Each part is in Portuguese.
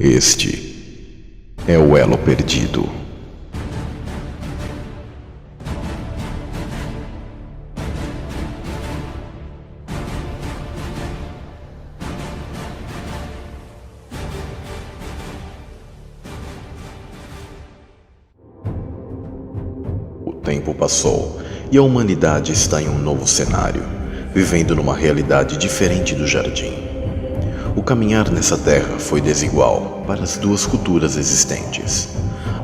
Este é o Elo Perdido. O tempo passou e a humanidade está em um novo cenário, vivendo numa realidade diferente do jardim. O caminhar nessa terra foi desigual para as duas culturas existentes.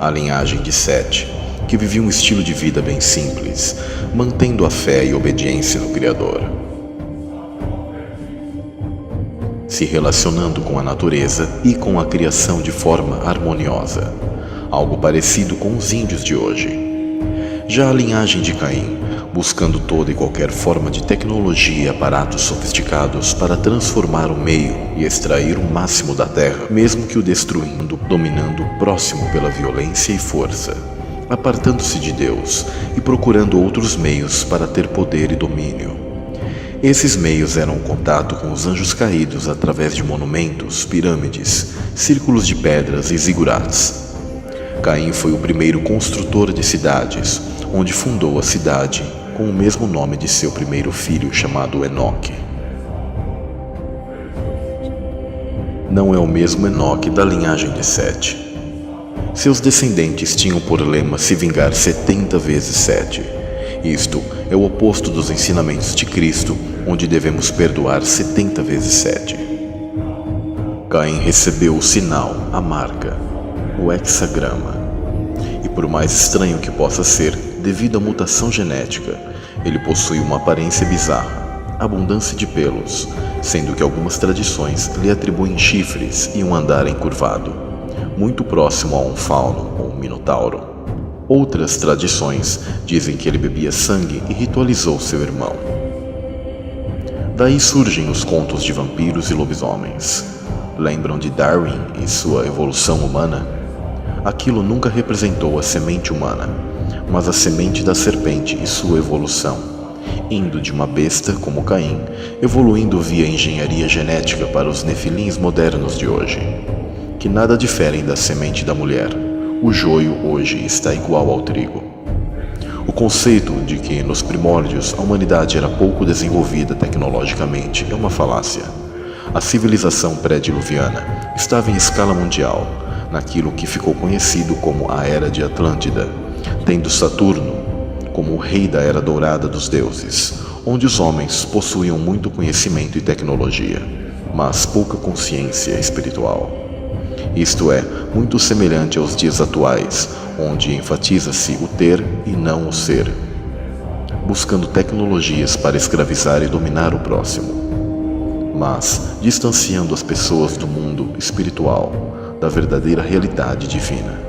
A linhagem de Sete, que vivia um estilo de vida bem simples, mantendo a fé e obediência no Criador, se relacionando com a natureza e com a criação de forma harmoniosa, algo parecido com os índios de hoje. Já a linhagem de Caim, buscando toda e qualquer forma de tecnologia e aparatos sofisticados para transformar o meio e extrair o máximo da terra, mesmo que o destruindo, dominando o próximo pela violência e força, apartando-se de Deus e procurando outros meios para ter poder e domínio. Esses meios eram o contato com os anjos caídos através de monumentos, pirâmides, círculos de pedras e zigurats. Caim foi o primeiro construtor de cidades, onde fundou a cidade com o mesmo nome de seu primeiro filho, chamado Enoque. Não é o mesmo Enoque da linhagem de Sete. Seus descendentes tinham por lema se vingar 70 vezes 7. Isto é o oposto dos ensinamentos de Cristo, onde devemos perdoar 70 vezes 7. Caim recebeu o sinal, a marca, o hexagrama. E por mais estranho que possa ser, devido à mutação genética, ele possui uma aparência bizarra, abundância de pelos, sendo que algumas tradições lhe atribuem chifres e um andar encurvado, muito próximo a um fauno ou um minotauro. Outras tradições dizem que ele bebia sangue e ritualizou seu irmão. Daí surgem os contos de vampiros e lobisomens. Lembram de Darwin e sua evolução humana? Aquilo nunca representou a semente humana, mas a semente da serpente e sua evolução, indo de uma besta como Caim, evoluindo via engenharia genética para os nefilins modernos de hoje, que nada diferem da semente da mulher. O joio hoje está igual ao trigo. O conceito de que nos primórdios a humanidade era pouco desenvolvida tecnologicamente é uma falácia. A civilização pré-diluviana estava em escala mundial, naquilo que ficou conhecido como a Era de Atlântida, tendo Saturno como o rei da Era Dourada dos deuses, onde os homens possuíam muito conhecimento e tecnologia, mas pouca consciência espiritual. Isto é, muito semelhante aos dias atuais, onde enfatiza-se o ter e não o ser, buscando tecnologias para escravizar e dominar o próximo, mas distanciando as pessoas do mundo espiritual, da verdadeira realidade divina.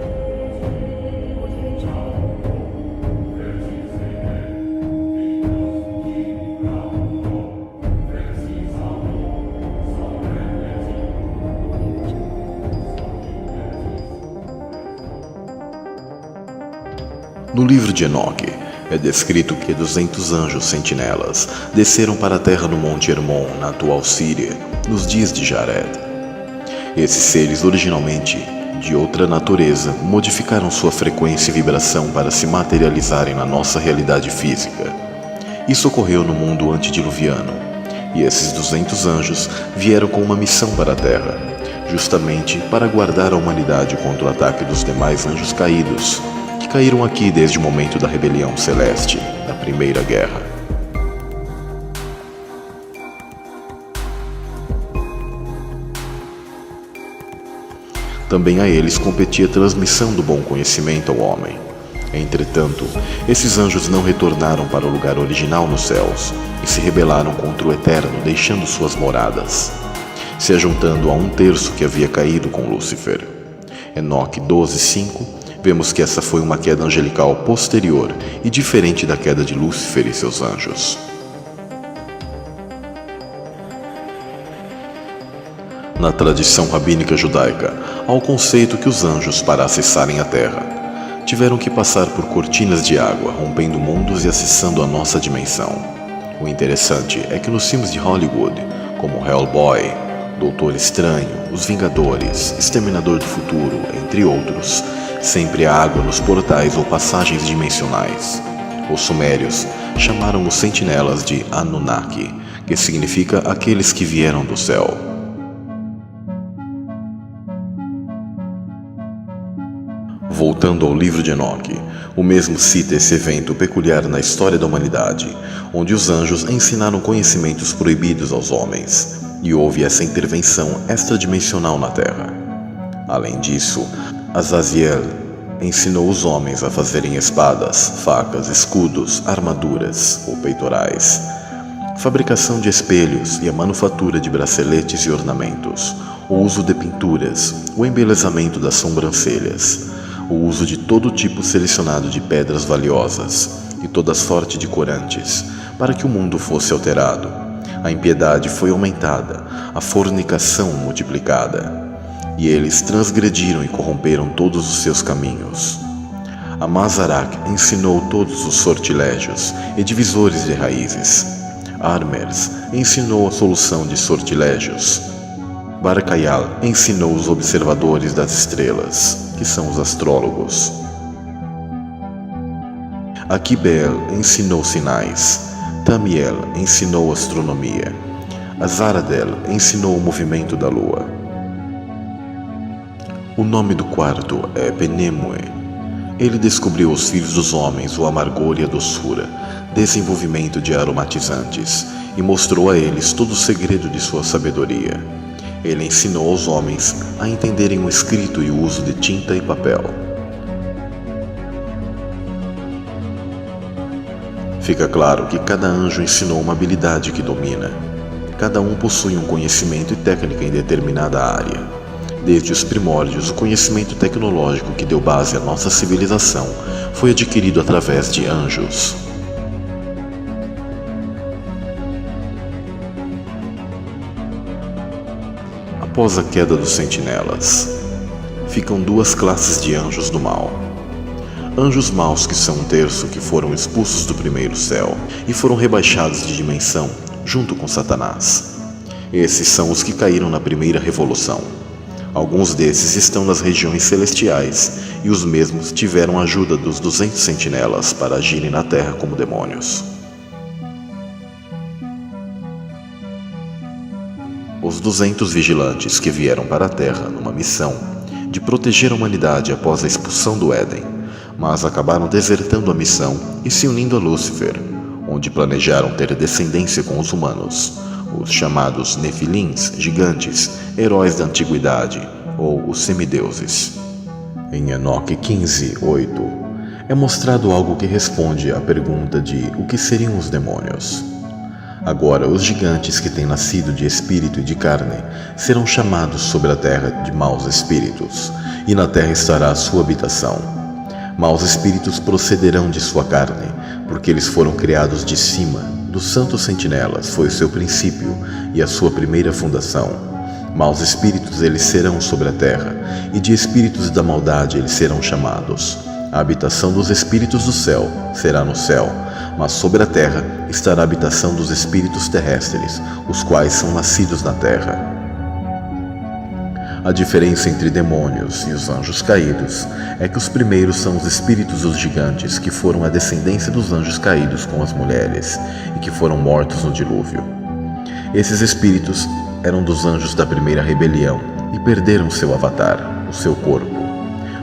No livro de Enoque, é descrito que 200 anjos sentinelas desceram para a terra no Monte Hermon, na atual Síria, nos dias de Jared. Esses seres, originalmente de outra natureza, modificaram sua frequência e vibração para se materializarem na nossa realidade física. Isso ocorreu no mundo antediluviano, e esses 200 anjos vieram com uma missão para a Terra, justamente para guardar a humanidade contra o ataque dos demais anjos caídos, que caíram aqui desde o momento da rebelião celeste, da Primeira Guerra. Também a eles competia a transmissão do bom conhecimento ao homem. Entretanto, esses anjos não retornaram para o lugar original nos céus e se rebelaram contra o Eterno, deixando suas moradas, se ajuntando a 1/3 que havia caído com Lúcifer. Enoque 12:5 vemos que essa foi uma queda angelical posterior e diferente da queda de Lúcifer e seus anjos. Na tradição rabínica judaica, há o conceito que os anjos, para acessarem a terra, tiveram que passar por cortinas de água, rompendo mundos e acessando a nossa dimensão. O interessante é que nos filmes de Hollywood, como Hellboy, Doutor Estranho, os Vingadores, Exterminador do Futuro, entre outros. Sempre há água nos portais ou passagens dimensionais. Os sumérios chamaram os sentinelas de Anunnaki, que significa aqueles que vieram do céu. Voltando ao livro de Enoque, o mesmo cita esse evento peculiar na história da humanidade, onde os anjos ensinaram conhecimentos proibidos aos homens, e houve essa intervenção extradimensional na Terra. Além disso, Azaziel ensinou os homens a fazerem espadas, facas, escudos, armaduras ou peitorais, fabricação de espelhos e a manufatura de braceletes e ornamentos, o uso de pinturas, o embelezamento das sobrancelhas, o uso de todo tipo selecionado de pedras valiosas e toda sorte de corantes, para que o mundo fosse alterado. A impiedade foi aumentada, a fornicação multiplicada, e eles transgrediram e corromperam todos os seus caminhos. Amazarak ensinou todos os sortilégios e divisores de raízes. Armers ensinou a solução de sortilégios. Barkayal ensinou os observadores das estrelas, que são os astrólogos. Akibel ensinou sinais. Tamiel ensinou astronomia. Azaradel ensinou o movimento da lua. O nome do quarto é Penemue. Ele descobriu aos filhos dos homens o amargor e a doçura, desenvolvimento de aromatizantes, e mostrou a eles todo o segredo de sua sabedoria. Ele ensinou aos homens a entenderem o escrito e o uso de tinta e papel. Fica claro que cada anjo ensinou uma habilidade que domina. Cada um possui um conhecimento e técnica em determinada área. Desde os primórdios, o conhecimento tecnológico que deu base à nossa civilização foi adquirido através de anjos. Após a queda dos sentinelas, ficam duas classes de anjos do mal. Anjos maus, que são um terço, que foram expulsos do primeiro céu e foram rebaixados de dimensão junto com Satanás. Esses são os que caíram na primeira revolução. Alguns desses estão nas regiões celestiais e os mesmos tiveram a ajuda dos 200 sentinelas para agirem na terra como demônios. Os 200 vigilantes que vieram para a terra numa missão de proteger a humanidade após a expulsão do Éden, mas acabaram desertando a missão e se unindo a Lúcifer, onde planejaram ter descendência com os humanos, os chamados Nefilins, gigantes, heróis da antiguidade, ou os semideuses. Em Enoque 15:8, é mostrado algo que responde à pergunta de o que seriam os demônios. Agora, os gigantes que têm nascido de espírito e de carne serão chamados sobre a terra de maus espíritos, e na terra estará a sua habitação. Maus espíritos procederão de sua carne, porque eles foram criados de cima. Dos santos sentinelas foi o seu princípio e a sua primeira fundação. Maus espíritos eles serão sobre a terra, e de espíritos da maldade eles serão chamados. A habitação dos espíritos do céu será no céu, mas sobre a terra estará a habitação dos espíritos terrestres, os quais são nascidos na terra. A diferença entre demônios e os anjos caídos é que os primeiros são os espíritos dos gigantes, que foram a descendência dos anjos caídos com as mulheres e que foram mortos no dilúvio. Esses espíritos eram dos anjos da primeira rebelião e perderam seu avatar, o seu corpo.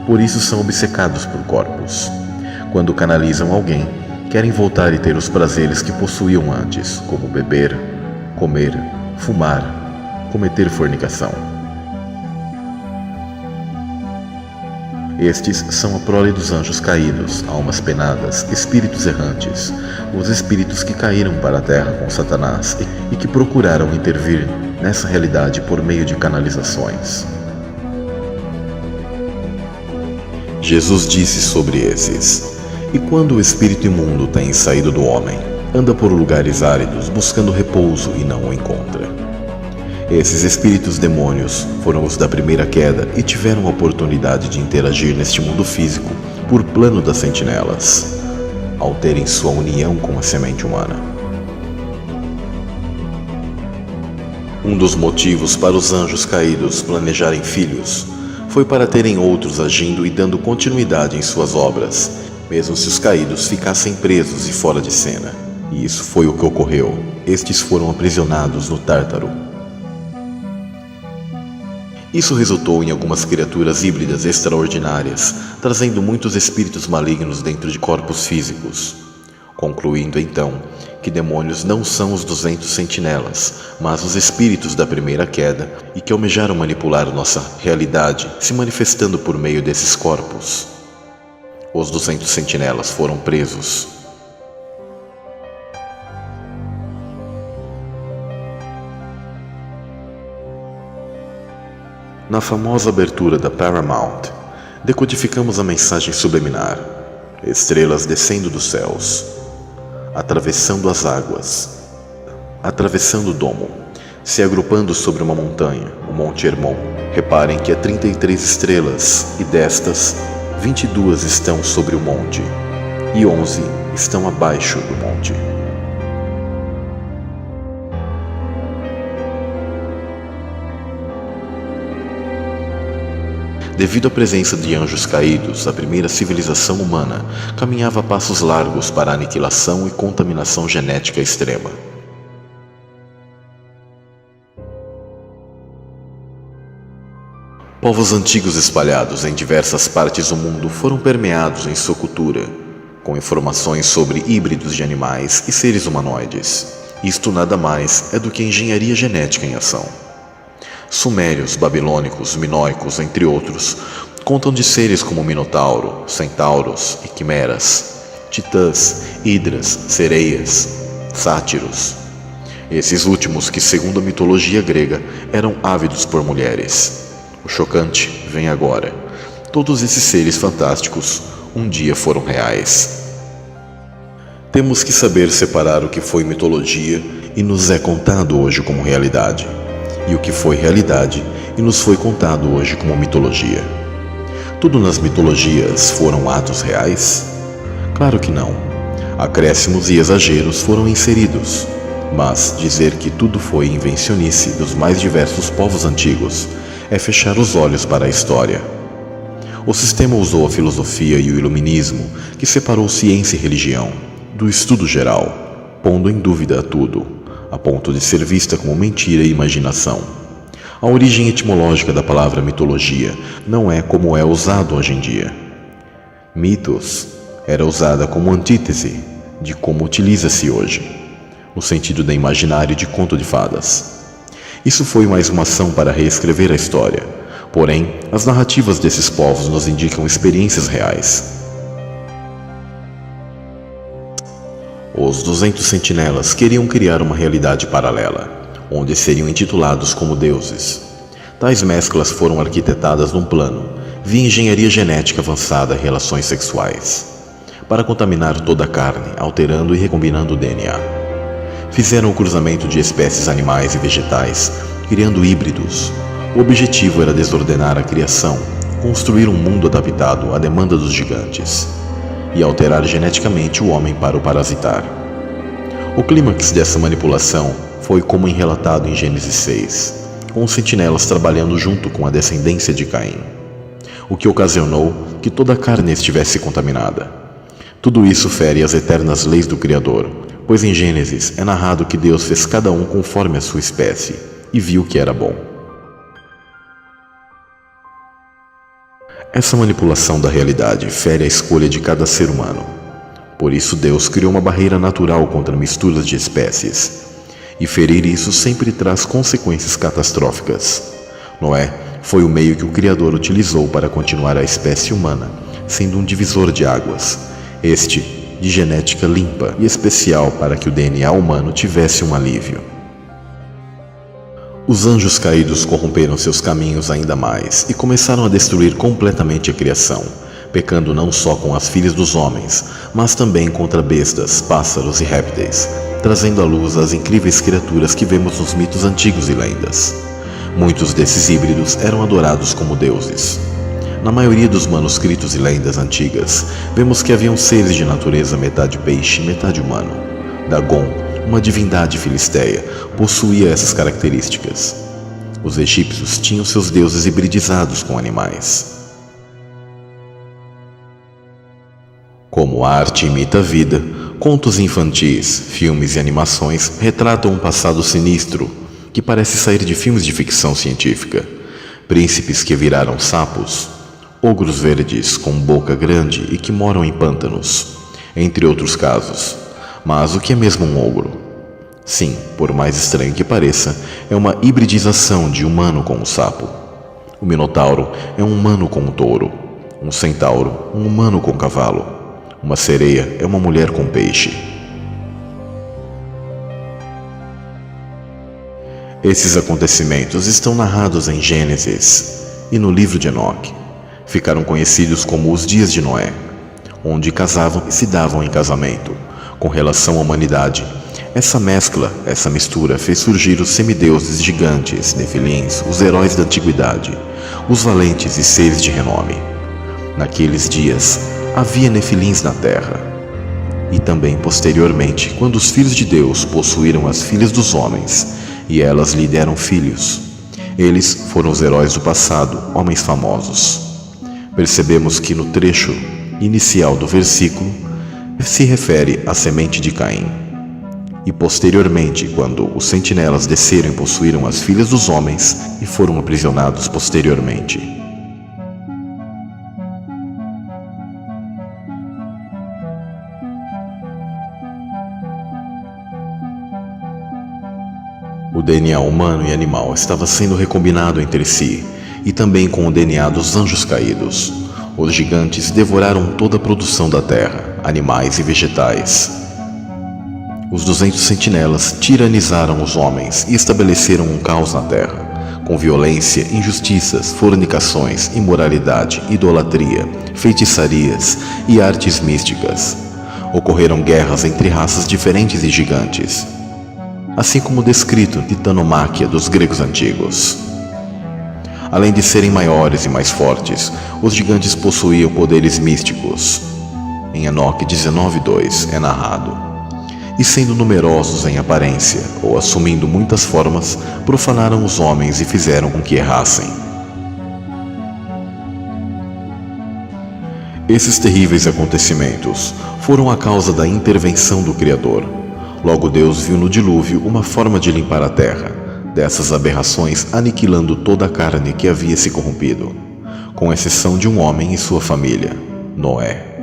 Por isso são obcecados por corpos. Quando canalizam alguém, querem voltar e ter os prazeres que possuíam antes, como beber, comer, fumar, cometer fornicação. Estes são a prole dos anjos caídos, almas penadas, espíritos errantes, os espíritos que caíram para a terra com Satanás e que procuraram intervir nessa realidade por meio de canalizações. Jesus disse sobre esses: e quando o espírito imundo tem saído do homem, anda por lugares áridos buscando repouso e não o encontra. Esses espíritos demônios foram os da primeira queda e tiveram a oportunidade de interagir neste mundo físico por plano das sentinelas, ao terem sua união com a semente humana. Um dos motivos para os anjos caídos planejarem filhos foi para terem outros agindo e dando continuidade em suas obras, mesmo se os caídos ficassem presos e fora de cena. E isso foi o que ocorreu. Estes foram aprisionados no Tártaro. Isso resultou em algumas criaturas híbridas extraordinárias, trazendo muitos espíritos malignos dentro de corpos físicos, concluindo então que demônios não são os 200 sentinelas, mas os espíritos da primeira queda e que almejaram manipular nossa realidade, se manifestando por meio desses corpos. Os 200 sentinelas foram presos. Na famosa abertura da Paramount, decodificamos a mensagem subliminar: estrelas descendo dos céus, atravessando as águas, atravessando o domo, se agrupando sobre uma montanha, o Monte Hermon. Reparem que há 33 estrelas, e destas, 22 estão sobre o monte, e 11 estão abaixo do monte. Devido à presença de anjos caídos, a primeira civilização humana caminhava a passos largos para a aniquilação e contaminação genética extrema. Povos antigos espalhados em diversas partes do mundo foram permeados em sua cultura, com informações sobre híbridos de animais e seres humanoides. Isto nada mais é do que engenharia genética em ação. Sumérios, babilônicos, minoicos, entre outros, contam de seres como Minotauro, centauros e quimeras, titãs, hidras, sereias, sátiros. Esses últimos que, segundo a mitologia grega, eram ávidos por mulheres. O chocante vem agora. Todos esses seres fantásticos um dia foram reais. Temos que saber separar o que foi mitologia e nos é contado hoje como realidade, e o que foi realidade e nos foi contado hoje como mitologia. Tudo nas mitologias foram atos reais? Claro que não. Acréscimos e exageros foram inseridos, mas dizer que tudo foi invencionice dos mais diversos povos antigos é fechar os olhos para a história. O sistema usou a filosofia e o iluminismo, que separou ciência e religião, do estudo geral, pondo em dúvida tudo, a ponto de ser vista como mentira e imaginação. A origem etimológica da palavra mitologia não é como é usado hoje em dia. Mitos era usada como antítese de como utiliza-se hoje, no sentido da imaginário de conto de fadas. Isso foi mais uma ação para reescrever a história, porém, as narrativas desses povos nos indicam experiências reais. Os 200 sentinelas queriam criar uma realidade paralela, onde seriam intitulados como deuses. Tais mesclas foram arquitetadas num plano, via engenharia genética avançada e relações sexuais, para contaminar toda a carne, alterando e recombinando o DNA. Fizeram o cruzamento de espécies animais e vegetais, criando híbridos. O objetivo era desordenar a criação, construir um mundo adaptado à demanda dos gigantes e alterar geneticamente o homem para o parasitar. O clímax dessa manipulação foi como relatado em Gênesis 6, com os sentinelas trabalhando junto com a descendência de Caim, o que ocasionou que toda a carne estivesse contaminada. Tudo isso fere as eternas leis do Criador, pois em Gênesis é narrado que Deus fez cada um conforme a sua espécie e viu que era bom. Essa manipulação da realidade fere a escolha de cada ser humano. Por isso Deus criou uma barreira natural contra misturas de espécies. E ferir isso sempre traz consequências catastróficas. Noé foi o meio que o Criador utilizou para continuar a espécie humana, sendo um divisor de águas, este de genética limpa e especial para que o DNA humano tivesse um alívio. Os anjos caídos corromperam seus caminhos ainda mais e começaram a destruir completamente a criação, pecando não só com as filhas dos homens, mas também contra bestas, pássaros e répteis, trazendo à luz as incríveis criaturas que vemos nos mitos antigos e lendas. Muitos desses híbridos eram adorados como deuses. Na maioria dos manuscritos e lendas antigas, vemos que haviam seres de natureza metade peixe e metade humano. Dagon, uma divindade filisteia, possuía essas características. Os egípcios tinham seus deuses hibridizados com animais. Como a arte imita a vida, contos infantis, filmes e animações retratam um passado sinistro que parece sair de filmes de ficção científica. Príncipes que viraram sapos, ogros verdes com boca grande e que moram em pântanos, entre outros casos. Mas o que é mesmo um ogro? Sim, por mais estranho que pareça, é uma hibridização de humano com um sapo. O minotauro é um humano com um touro, um centauro, um humano com um cavalo. Uma sereia é uma mulher com peixe. Esses acontecimentos estão narrados em Gênesis e no livro de Enoque. Ficaram conhecidos como os dias de Noé, onde casavam e se davam em casamento. Com relação à humanidade, essa mistura fez surgir os semideuses gigantes, nefilins, os heróis da antiguidade, os valentes e seres de renome. Naqueles dias, havia nefilins na terra. E também posteriormente, quando os filhos de Deus possuíram as filhas dos homens, e elas lhe deram filhos. Eles foram os heróis do passado, homens famosos. Percebemos que no trecho inicial do versículo se refere à semente de Caim. E posteriormente, quando os sentinelas desceram e possuíram as filhas dos homens e foram aprisionados posteriormente. O DNA humano e animal estava sendo recombinado entre si, e também com o DNA dos anjos caídos. Os gigantes devoraram toda a produção da terra, animais e vegetais. Os 200 sentinelas tiranizaram os homens e estabeleceram um caos na terra, com violência, injustiças, fornicações, imoralidade, idolatria, feitiçarias e artes místicas. Ocorreram guerras entre raças diferentes e gigantes, assim como descrito de Titanomáquia dos gregos antigos. Além de serem maiores e mais fortes, os gigantes possuíam poderes místicos. Em Enoque 19:2 é narrado: e sendo numerosos em aparência, ou assumindo muitas formas, profanaram os homens e fizeram com que errassem. Esses terríveis acontecimentos foram a causa da intervenção do Criador. Logo Deus viu no dilúvio uma forma de limpar a terra dessas aberrações, aniquilando toda a carne que havia se corrompido, com exceção de um homem e sua família, Noé.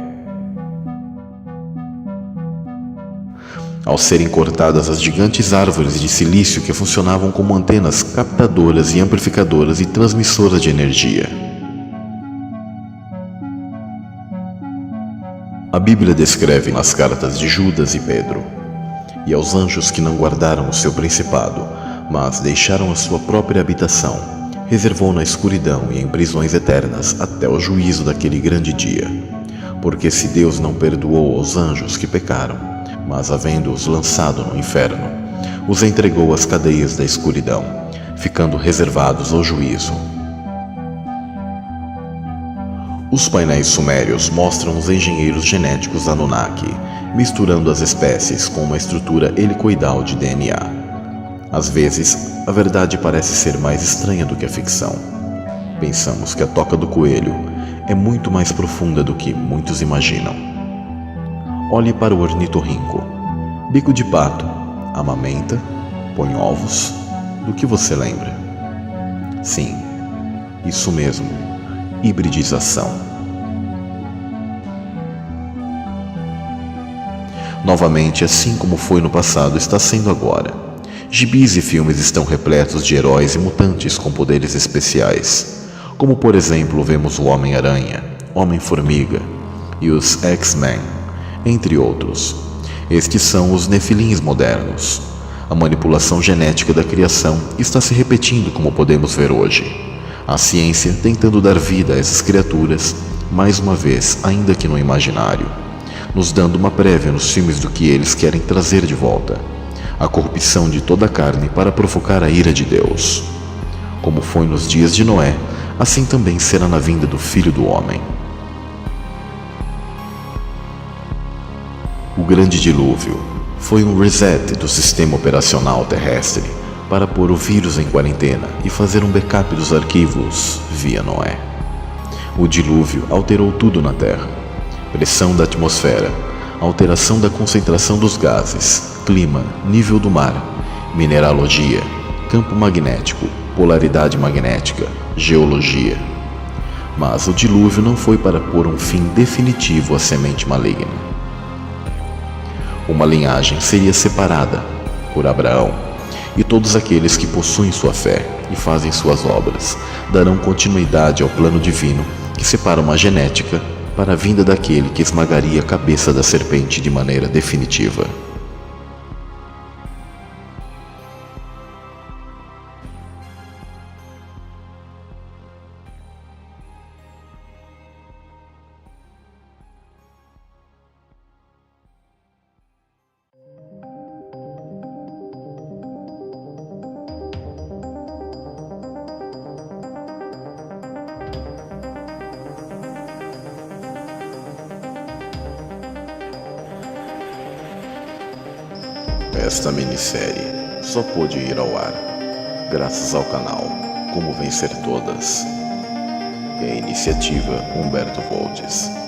Ao serem cortadas as gigantes árvores de silício que funcionavam como antenas captadoras e amplificadoras e transmissoras de energia. A Bíblia descreve nas cartas de Judas e Pedro: e aos anjos que não guardaram o seu principado, mas deixaram a sua própria habitação, reservou na escuridão e em prisões eternas até o juízo daquele grande dia. Porque se Deus não perdoou aos anjos que pecaram, mas havendo-os lançado no inferno, os entregou às cadeias da escuridão, ficando reservados ao juízo. Os painéis sumérios mostram os engenheiros genéticos Anunnaki, misturando as espécies com uma estrutura helicoidal de DNA. Às vezes, a verdade parece ser mais estranha do que a ficção. Pensamos que a toca do coelho é muito mais profunda do que muitos imaginam. Olhe para o ornitorrinco. Bico de pato, amamenta, põe ovos. Do que você lembra? Sim, isso mesmo, hibridização. Novamente, assim como foi no passado, está sendo agora. Gibis e filmes estão repletos de heróis e mutantes com poderes especiais, como por exemplo vemos o Homem-Aranha, Homem-Formiga e os X-Men, entre outros. Estes são os nefilins modernos. A manipulação genética da criação está se repetindo como podemos ver hoje. A ciência tentando dar vida a essas criaturas, mais uma vez, ainda que no imaginário, nos dando uma prévia nos filmes do que eles querem trazer de volta: a corrupção de toda a carne para provocar a ira de Deus. Como foi nos dias de Noé, assim também será na vinda do Filho do Homem. O grande dilúvio Foi um reset do sistema operacional terrestre para pôr o vírus em quarentena e fazer um backup dos arquivos via Noé. O dilúvio alterou tudo na Terra: pressão da atmosfera, alteração da concentração dos gases, clima, nível do mar, mineralogia, campo magnético, polaridade magnética, geologia. Mas o dilúvio não foi para pôr um fim definitivo à semente maligna. Uma linhagem seria separada por Abraão, e todos aqueles que possuem sua fé e fazem suas obras darão continuidade ao plano divino que separa uma genética para a vinda daquele que esmagaria a cabeça da serpente de maneira definitiva. Esta minissérie só pôde ir ao ar graças ao canal Como Vencer Todas e a iniciativa Humberto Voltes.